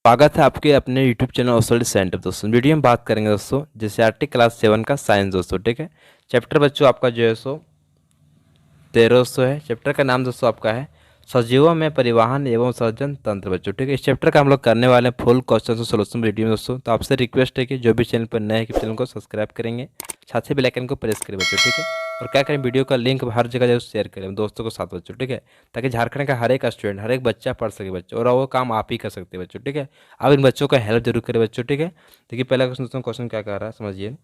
स्वागत है आपके अपने YouTube चैनल स्टडी सेंटर दोस्तों। वीडियो में बात करेंगे दोस्तों जेसीईआरटी क्लास 7 का साइंस दोस्तों। ठीक है, चैप्टर बच्चों आपका जो है सो 1300 है। चैप्टर का नाम दोस्तों आपका है सजीवों में परिवहन एवं सर्जन तंत्र बच्चों। ठीक है, इस चैप्टर का हम लोग करने वाले हैं फुल क्वेश्चन सोल्यूशन वीडियो में दोस्तों। तो आपसे रिक्वेस्ट है कि जो भी चैनल पर नए हैं कि चैनल को सब्सक्राइब करेंगे, साथ ही बेल आइकन को प्रेस करें बच्चों। ठीक है, और क्या करें, वीडियो का लिंक हर जगह जरूर शेयर करें दोस्तों के साथ बच्चों। ठीक है, ताकि झारखंड का हर एक स्टूडेंट, हर एक बच्चा पढ़ सके बच्चों, और वो काम आप ही कर सकते हैं बच्चों। ठीक है, आप इन बच्चों का हेल्प जरूर करें बच्चों। ठीक है, देखिए पहला क्वेश्चन क्या कह रहा है समझिए।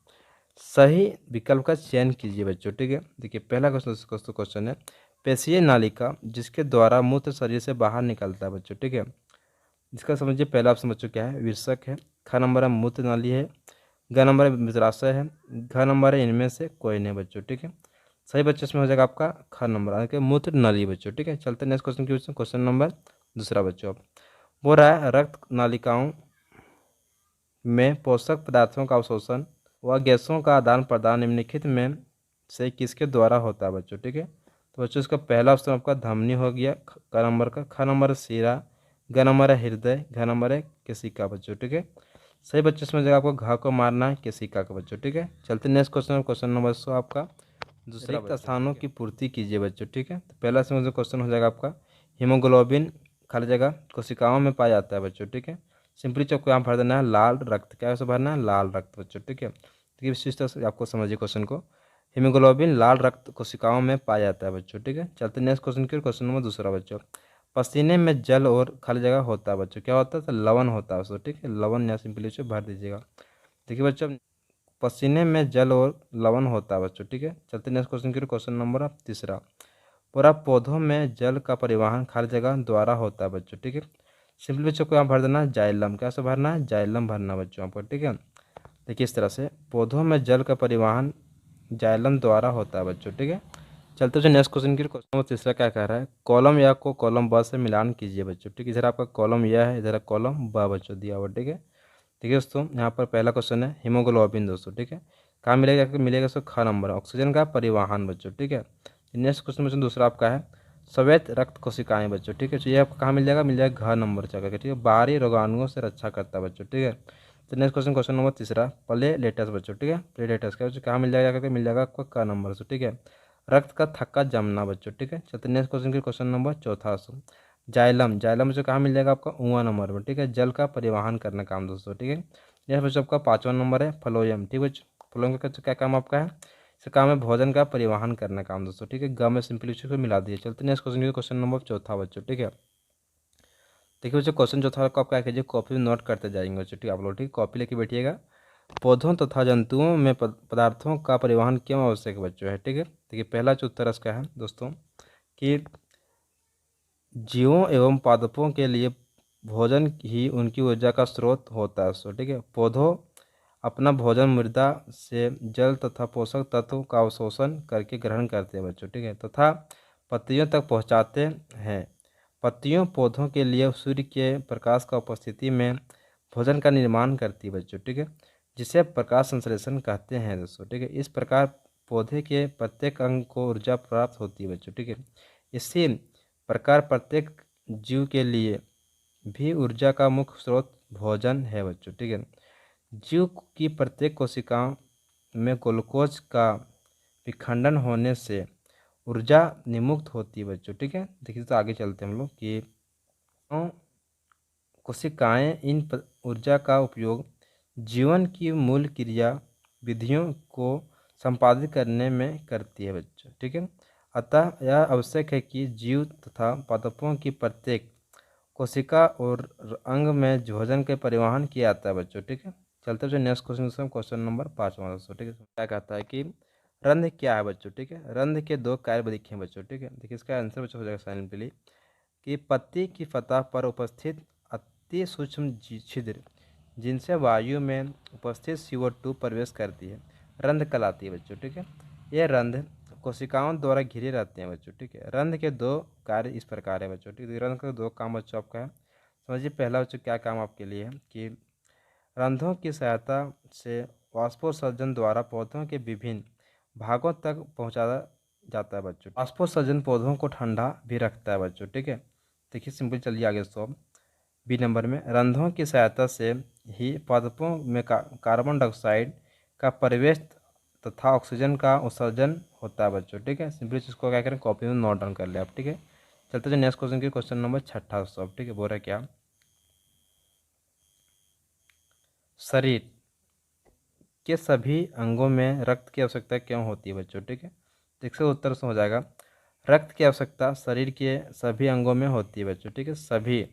सही विकल्प का चयन कीजिए बच्चों। ठीक है, देखिए पहला क्वेश्चन है पेशीय नालिका जिसके द्वारा मूत्र शरीर से बाहर निकलता है बच्चों। ठीक है, इसका समझिए पहला ऑप्शन बच्चों क्या है, विरसक है। ख नंबर है मूत्र नाली है। ग नंबर है मूत्राशय है। घ नंबर है इनमें से कोई नहीं बच्चों। ठीक है, सही बच्चों इसमें हो जाएगा आपका ख नंबर आगे मूत्र नाली बच्चों। ठीक है, चलते नेक्स्ट क्वेश्चन की क्वेश्चन नंबर दूसरा बच्चों। अब बोल रहा है रक्त नालिकाओं में पोषक पदार्थों का अवशोषण व गैसों का आदान प्रदान निम्नलिखित में से किसके द्वारा होता है बच्चों। ठीक है, तो बच्चों इसका पहला ऑप्शन आपका धमनी हो गया क नंबर का। ख नंबर है सीरा। ग नंबर है हृदय। घ नंबर है केशिका बच्चों। ठीक है, सही बच्चों इसमें जगह आपको घा को मारना है केशिका का बच्चों। ठीक है, चलते नेक्स्ट क्वेश्चन नंबर 100 आपका दूसरा रिक्त स्थानों की पूर्ति कीजिए बच्चों। ठीक है, तो पहला इसमें क्वेश्चन हो जाएगा आपका हीमोग्लोबिन खाली जगह कोशिकाओं में पाया जाता है बच्चों। ठीक है, सिंपली चौक को यहाँ भर देना है लाल रक्त। क्या है भरना है लाल रक्त बच्चों। ठीक है, तो इस तरह से आपको समझिए क्वेश्चन को। हीमोग्लोबिन लाल रक्त कोशिकाओं में पाया जाता है बच्चों। ठीक है, चलते नेक्स्ट क्वेश्चन की क्वेश्चन नंबर दूसरा बच्चों। पसीने में जल और खाली जगह होता है बच्चों, क्या होता है, तो लवण होता है उसको। ठीक है, लवण या सिंपली से भर दीजिएगा। देखिए बच्चों पसीने में जल और लवण होता है बच्चों। ठीक है, चलते नेक्स्ट क्वेश्चन की क्वेश्चन नंबर तीसरा। पूरा पौधों में जल का परिवहन खाली जगह द्वारा होता है बच्चों। ठीक है, सिंपली बच्चों को यहाँ भर देना है जाइलम। क्या से भरना है, जाइलम भरना बच्चों आपको। ठीक है, देखिए इस तरह से पौधों में जल का परिवहन जाइलम द्वारा होता है बच्चों। ठीक है, चलते हुए नेक्स्ट क्वेश्चन की क्वेश्चन नंबर तीसरा क्या कह रहा है, कॉलम या को कॉलम ब से मिलान कीजिए बच्चों। ठीक है, इधर आपका कॉलम यह है, इधर कॉलम ब बच्चों दिया हुआ। ठीक है, देखिए दोस्तों यहाँ पर पहला क्वेश्चन है हीमोग्लोबिन दोस्तों। ठीक है, कहाँ मिलेगा, मिलेगा दोस्तों ख नंबर ऑक्सीजन का परिवहन बच्चों। ठीक है, नेक्स्ट क्वेश्चन दूसरा आपका है श्वेत रक्त कोशिकाएं बच्चों। ठीक है, तो ये आपको कहाँ मिल जाएगा घ नंबर जगह। ठीक है, बाहरी रोगाणुओं से रक्षा करता है बच्चों। ठीक है, तो नेक्स्ट क्वेश्चन नंबर तीसरा प्लेटलेट्स बच्चों। ठीक है, प्लेटलेट्स क्या बच्चों कहाँ मिल जाएगा आपको क नंबर से। ठीक है, रक्त का थक्का जमना बच्चों। ठीक है, चलते नेक्स्ट क्वेश्चन नंबर चौथा जाइलम। जाइलम बच्चों कहाँ मिल जाएगा आपका ऊआ नंबर में। ठीक है, जल का परिवहन करना काम दोस्तों। ठीक है, यह बच्चों आपका पाँचवा नंबर है फ्लोएम। ठीक है बच्चों, फ्लोएम का क्या काम आपका है, इसका काम है भोजन का परिवहन करना काम दोस्तों। ठीक है, ग में सिंपली को मिला दिए। चलते नेक्स्ट क्वेश्चन नंबर चौथा बच्चों। ठीक है, देखिए बच्चों क्वेश्चन चौथा को आप क्या कीजिए कॉपी में नोट करते जाएंगे बच्चों। ठीक है, आप लोग ठीक कॉपी लेके बैठिएगा। पौधों तथा जंतुओं में पदार्थों का परिवहन क्यों आवश्यक है बच्चों है। ठीक है, देखिए पहला जो उत्तर इसका है दोस्तों कि जीवों एवं पादपों के लिए भोजन ही उनकी ऊर्जा का स्रोत होता है दोस्तों। ठीक है, पौधों अपना भोजन मृदा से जल तथा पोषक तत्वों का अवशोषण करके ग्रहण करते हैं बच्चों। ठीक है, तथा पत्तियों तक पहुंचाते हैं। पत्तियों पौधों के लिए सूर्य के प्रकाश का उपस्थिति में भोजन का निर्माण करती है बच्चों। ठीक है, जिसे प्रकाश संश्लेषण कहते हैं दोस्तों। ठीक है, इस प्रकार पौधे के प्रत्येक अंग को ऊर्जा प्राप्त होती है बच्चों। ठीक है, इसी प्रकार प्रत्येक जीव के लिए भी ऊर्जा का मुख्य स्रोत भोजन है बच्चों। ठीक है, जीव की प्रत्येक कोशिकाओं में ग्लूकोज का विखंडन होने से ऊर्जा निमुक्त होती है बच्चों। ठीक है, देखिए तो आगे चलते हैं हम लोग कि कोशिकाएं इन ऊर्जा का उपयोग जीवन की मूल क्रिया विधियों को संपादित करने में करती है बच्चों। ठीक है, अतः यह आवश्यक है कि जीव तथा पादपों की प्रत्येक कोशिका और अंग में भोजन के परिवहन किया जाता है बच्चों। ठीक है, चलते हुए नेक्स्ट क्वेश्चन नंबर 5वां दोस्तों। ठीक है, क्या कहता है कि रंध्र क्या है बच्चों। ठीक है, रंध्र के दो कार्य लिखे हैं बच्चों। ठीक है, देखिए इसका आंसर बच्चों हो जाएगा साइलेंटली कि पत्ती की सतह पर उपस्थित अति सूक्ष्म छिद्र जिनसे वायु में उपस्थित CO2 प्रवेश करती है रंध्र कहलाती है बच्चों। ठीक है, यह रंध्र कोशिकाओं द्वारा घिरे रहते हैं बच्चों। ठीक है, रंध्र के दो कार्य इस प्रकार है बच्चों। ठीक है, रंध्र के दो काम बच्चों आपका है समझिए। पहला बच्चों क्या काम आपके लिए है कि रंध्रों की सहायता से वाष्पोत्सर्जन द्वारा पौधों के विभिन्न भागों तक पहुंचाया जाता है बच्चों। वाष्पोत्सर्जन पौधों को ठंडा भी रखता है बच्चों। ठीक है, देखिए सिंपल चलिए आगे दोस्तों। बी नंबर में रंध्रों की सहायता से ही पादपों में कार्बन डाइऑक्साइड का प्रवेश तथा ऑक्सीजन का उत्सर्जन होता है बच्चों। ठीक है, सिंपली इसको क्या करें, कॉपी में नोट डाउन कर ले आप। ठीक है, चलते जो नेक्स्ट क्वेश्चन की क्वेश्चन नंबर 6 दोस्तों। ठीक है, बोल रहा है क्या, शरीर के सभी अंगों में रक्त की आवश्यकता क्यों होती है बच्चों। ठीक है, तो इसका उत्तर से हो जाएगा, रक्त की आवश्यकता शरीर के सभी अंगों में होती है बच्चों। ठीक है, सभी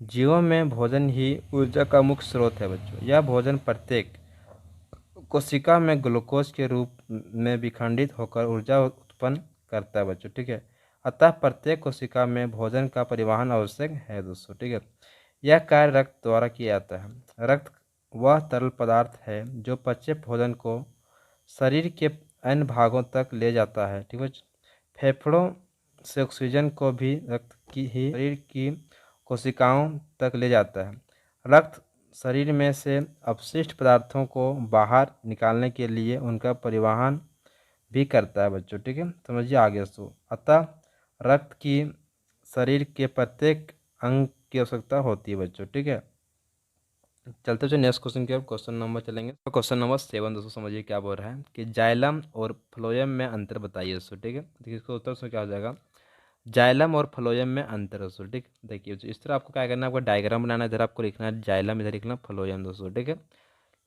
जीवों में भोजन ही ऊर्जा का मुख्य स्रोत है बच्चों। यह भोजन प्रत्येक कोशिका में ग्लूकोज के रूप में विखंडित होकर ऊर्जा उत्पन्न करता है बच्चों। ठीक है, अतः प्रत्येक कोशिका में भोजन का परिवहन आवश्यक है दोस्तों। ठीक है, यह कार्य रक्त द्वारा किया जाता है। रक्त वह तरल पदार्थ है जो पचे भोजन को शरीर के अन्य भागों तक ले जाता है। ठीक है, फेफड़ों से ऑक्सीजन को भी रक्त की ही शरीर की कोशिकाओं तक ले जाता है। रक्त शरीर में से अपशिष्ट पदार्थों को बाहर निकालने के लिए उनका परिवहन भी करता है बच्चों। ठीक है, समझिए आगे दोस्तों। अतः रक्त की शरीर के प्रत्येक अंग की आवश्यकता होती है बच्चों। ठीक है, चलते चलते नेक्स्ट क्वेश्चन की ओर, क्वेश्चन नंबर चलेंगे। तो क्वेश्चन नंबर 7 दोस्तों, समझिए क्या बोल रहा है कि जाइलम और फ्लोएम में अंतर बताइए दोस्तों। ठीक है, देखिए इसका उत्तर से क्या हो जाएगा, जाइलम और फ्लोएम में अंतर दोस्तों। ठीक, देखिए तो इस तरह आपको क्या करना है, आपको डायग्राम बनाना है। इधर आपको लिखना है जाइलम, इधर लिखना फ्लोएम दोस्तों। ठीक है,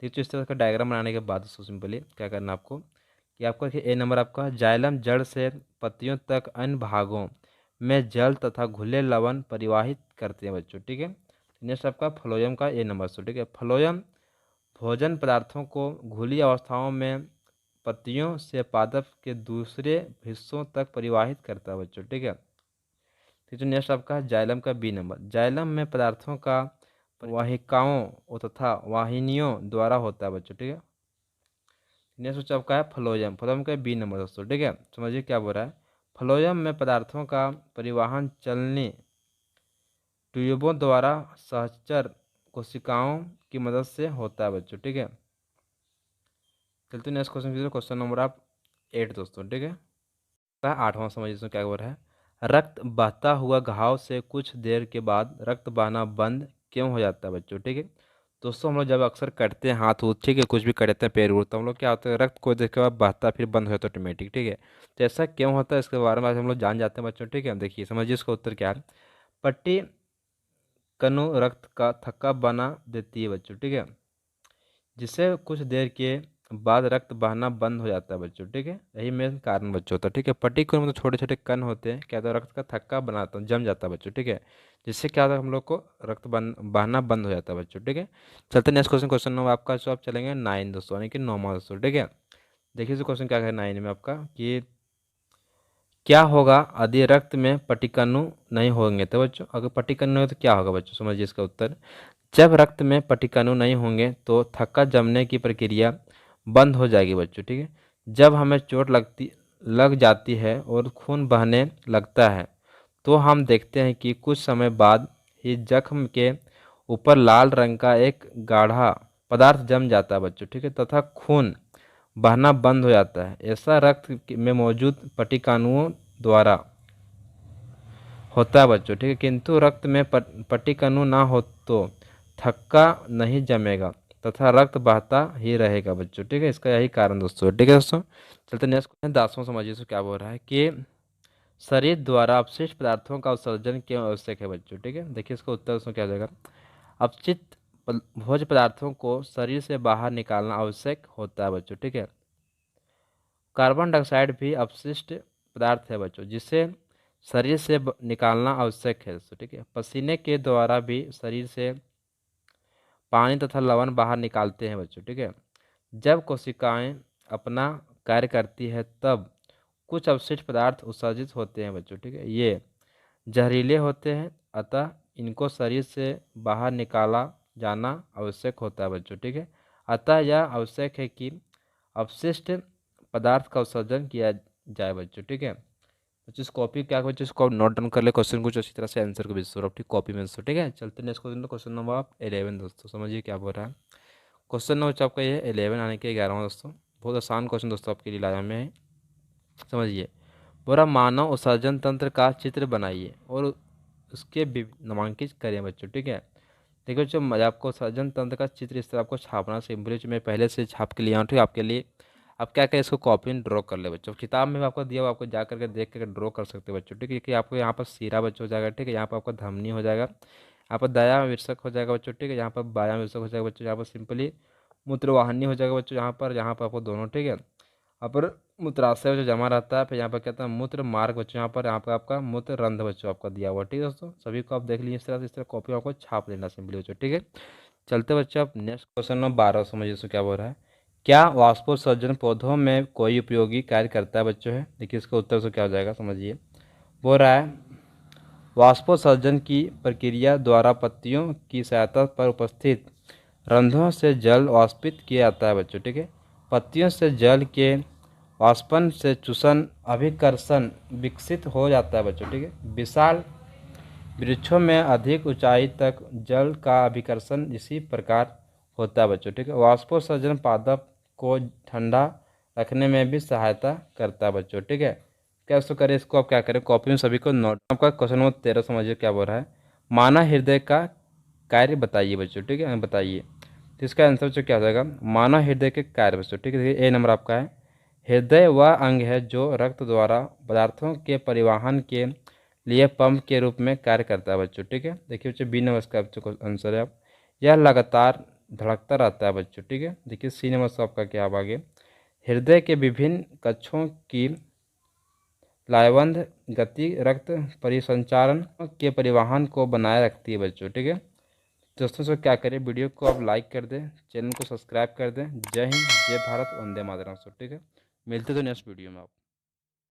ठीक, तो इस तरह का डायग्राम बनाने के बाद दोस्तों सिंपली क्या करना है आपको, कि आपको देखिए ए नंबर आपका जाइलम जड़ से पत्तियों तक अन्य भागों में जल तथा घुले लवण परिवाहित करते हैं बच्चों। ठीक है, नेक्स्ट आपका फ्लोएम का ए नंबर दोस्तों। ठीक है, फ्लोएम भोजन पदार्थों को घुली अवस्थाओं में पत्तियों से पादप के दूसरे हिस्सों तक परिवाहित करता है बच्चों। ठीक है, ठीक, तो नेक्स्ट आपका है जाइलम का बी नंबर। जाइलम में पदार्थों का वाहिकाओं तथा वाहिनियों द्वारा होता है बच्चों। ठीक है, नेक्स्ट बच्चा आपका है फ्लोएम। फ्लोएम का बी नंबर दोस्तों। ठीक है, समझिए क्या बोल रहा है, फ्लोएम में पदार्थों का परिवहन चलनी ट्यूबों द्वारा सहचर कोशिकाओं की मदद से होता है बच्चों। ठीक है, चलते नेक्स्ट क्वेश्चन कीजिए, क्वेश्चन नंबर आप 8 दोस्तों। ठीक है, 8वां समझिए इसमें क्या बोल रहा है, रक्त बहता हुआ घाव से कुछ देर के बाद रक्त बहना बंद क्यों हो जाता है बच्चों। ठीक है, दोस्तों हम लोग जब अक्सर कटते हैं हाथ उथ, ठीक है, कुछ भी करते हैं पैर उड़, तो हम लोग क्या होता है, रक्त को देख के बाद बहता फिर बंद हो जाता है ऑटोमेटिक। ठीक है, तो ऐसा क्यों होता है इसके बारे में आज हम लोग जान जाते हैं बच्चों। ठीक है, देखिए समझिए इसका उत्तर क्या है, पट्टी कणु रक्त का थक्का बना देती है बच्चों। ठीक है, जिससे कुछ देर के बाद रक्त बहना बंद हो जाता है बच्चों। ठीक है, यही मेन कारण बच्चों होता है। ठीक है, पर्टिकुलर मतलब छोटे छोटे कण होते हैं, क्या होता है, रक्त का थक्का बनाता है, जम जाता है बच्चों। ठीक है, जिससे क्या होता है, हम लोग को रक्त बहना बंद हो जाता है बच्चों। ठीक है, चलते नेक्स्ट क्वेश्चन, क्वेश्चन नंबर आपका जो आप चलेंगे 9 दोस्तों, यानी कि 9वां दोस्तों। ठीक है, देखिए इस क्वेश्चन क्या है 9 में आपका, कि क्या होगा यदि रक्त में पटिकणु नहीं होंगे। तो बच्चों अगर पटिकणु नहीं हो तो क्या होगा बच्चों, समझिए इसका उत्तर, जब रक्त में पटिकणु नहीं होंगे तो थक्का जमने की प्रक्रिया बंद हो जाएगी बच्चों। ठीक है, जब हमें चोट लग जाती है और खून बहने लगता है तो हम देखते हैं कि कुछ समय बाद ही जख्म के ऊपर लाल रंग का एक गाढ़ा पदार्थ जम जाता है बच्चों। ठीक है, तथा खून बहना बंद हो जाता है। ऐसा रक्त में मौजूद पटिकाणुओं द्वारा होता है बच्चों। ठीक है, किंतु रक्त में पटिकणु ना हो तो थक्का नहीं जमेगा तथा रक्त बहता ही रहेगा बच्चों। ठीक है, इसका यही कारण दोस्तों। ठीक है दोस्तों, चलते नेक्स्ट क्वेश्चन 10वां समझिए इसको क्या बोल रहा है, कि शरीर द्वारा अपशिष्ट पदार्थों का उत्सर्जन क्यों आवश्यक है बच्चों। ठीक है, देखिए इसका उत्तर उसमें क्या हो जाएगा, अपचित भोज्य पदार्थों को शरीर से बाहर निकालना आवश्यक होता है बच्चों। ठीक है, कार्बन डाइऑक्साइड भी अपशिष्ट पदार्थ है बच्चों, जिसे शरीर से निकालना आवश्यक है दोस्तों। ठीक है, पसीने के द्वारा भी शरीर से पानी तथा लवण बाहर निकालते हैं बच्चों। ठीक है, जब कोशिकाएं अपना कार्य करती है तब कुछ अवशिष्ट पदार्थ उत्सर्जित होते हैं बच्चों। ठीक है, ये जहरीले होते हैं, अतः इनको शरीर से बाहर निकाला जाना आवश्यक होता है बच्चों। ठीक है, अतः यह आवश्यक है कि अपशिष्ट पदार्थ का उत्सर्जन किया जाए बच्चों। ठीक है, बच्चों इस कॉपी क्या बच्चों, इसको नोट डाउन कर ले, क्वेश्चन कुछ अच्छी तरह से आंसर को भी सो ठीक कॉपी में सो। ठीक है, चलते नेक्स्ट क्वेश्चन, क्वेश्चन नंबर आप 11 दोस्तों, समझिए क्या बोल रहा है, क्वेश्चन नंबर आपका ये 11 आने के 11वां दोस्तों, बहुत आसान क्वेश्चन दोस्तों आपके लिए लाया में है। समझिए, पूरा मानव उत्सर्जन तंत्र का चित्र बनाइए और उसके नामांकित करें बच्चों। ठीक है, देखिए बच्चों, मैं आपको सृजन तंत्र का चित्र इस तरह आपको छापना सिंपली मैं पहले से छाप के लिया हूँ, ठीक है, आपके लिए। आप क्या करें, इसको कॉपी में ड्रॉ कर ले बच्चों। किताब में भी आपको दिया हुआ, आपको जा करके देख करके ड्रॉ कर सकते हो बच्चों, ठीक है। कि आपको यहाँ पर सीरा बच्चों हो जाएगा, ठीक है, यहाँ पर आपका धमनी हो जाएगा, यहाँ पर दायां विरसक हो जाएगा बच्चों, ठीक है, यहाँ पर बायां विरसक हो जाएगा बच्चों, यहाँ पर सिंपली मूत्रवाहिनी हो जाएगा बच्चों, यहाँ पर आपको दोनों, ठीक है। यहाँ पर मूत्राशय जो जमा रहता है, फिर यहाँ पर क्या कहता है मूत्र मार्ग बच्चों, यहाँ पर आपका मूत्र रंध्र बच्चों आपका दिया हुआ, ठीक है दोस्तों। सभी को आप देख लीजिए इस तरह कॉपी आपको छाप लेना सिंपली बच्चों, ठीक है। चलते बच्चों आप नेक्स्ट क्वेश्चन नंबर 12 समझिए इसको क्या बोल रहा है। क्या वाष्पोत्सर्जन पौधों में कोई उपयोगी कार्य करता है बच्चों है। देखिए इसका उत्तर से क्या हो जाएगा समझिए। बोल रहा है वाष्पोत्सर्जन की प्रक्रिया द्वारा पत्तियों की सतह पर उपस्थित रंध्रों से जल वाष्पित किया जाता है बच्चों, ठीक है। पत्तियों से जल के वाष्पन से चूषण अभिकर्षण विकसित हो जाता है बच्चों, ठीक है। विशाल वृक्षों में अधिक ऊंचाई तक जल का अभिकर्षण इसी प्रकार होता है बच्चों, ठीक है। वाष्पोत्सर्जन पादप को ठंडा रखने में भी सहायता करता है बच्चों, ठीक है। कैसे करें इसको, आप क्या करें, कॉपी में सभी को नोट। आपका क्वेश्चन नंबर 13 समझिए क्या बोल रहा है। मानव हृदय का कार्य बताइए बच्चों, ठीक है, बताइए। तो इसका आंसर बच्चों क्या हो जाएगा, मानव हृदय के कार्य बच्चों, ठीक है। देखिए ए नंबर आपका है। हृदय वह अंग है जो रक्त द्वारा पदार्थों के परिवहन के लिए पंप के रूप में कार्य करता है बच्चों, ठीक है। देखिए बच्चों बी नंबर का बच्चों को आंसर है आप। यह लगातार धड़कता रहता है बच्चों, ठीक है। देखिए सी नंबर से आपका क्या अब आगे। हृदय के विभिन्न कक्षों की लयबद्ध गति रक्त परिसंचारण के परिवहन को बनाए रखती है बच्चों, ठीक है। दोस्तों से क्या करें, वीडियो को आप लाइक कर दें, चैनल को सब्सक्राइब कर दें। जय हिंद, जय भारत, वंदे मातरम, ठीक है। मिलते तो नेक्स्ट वीडियो में आप।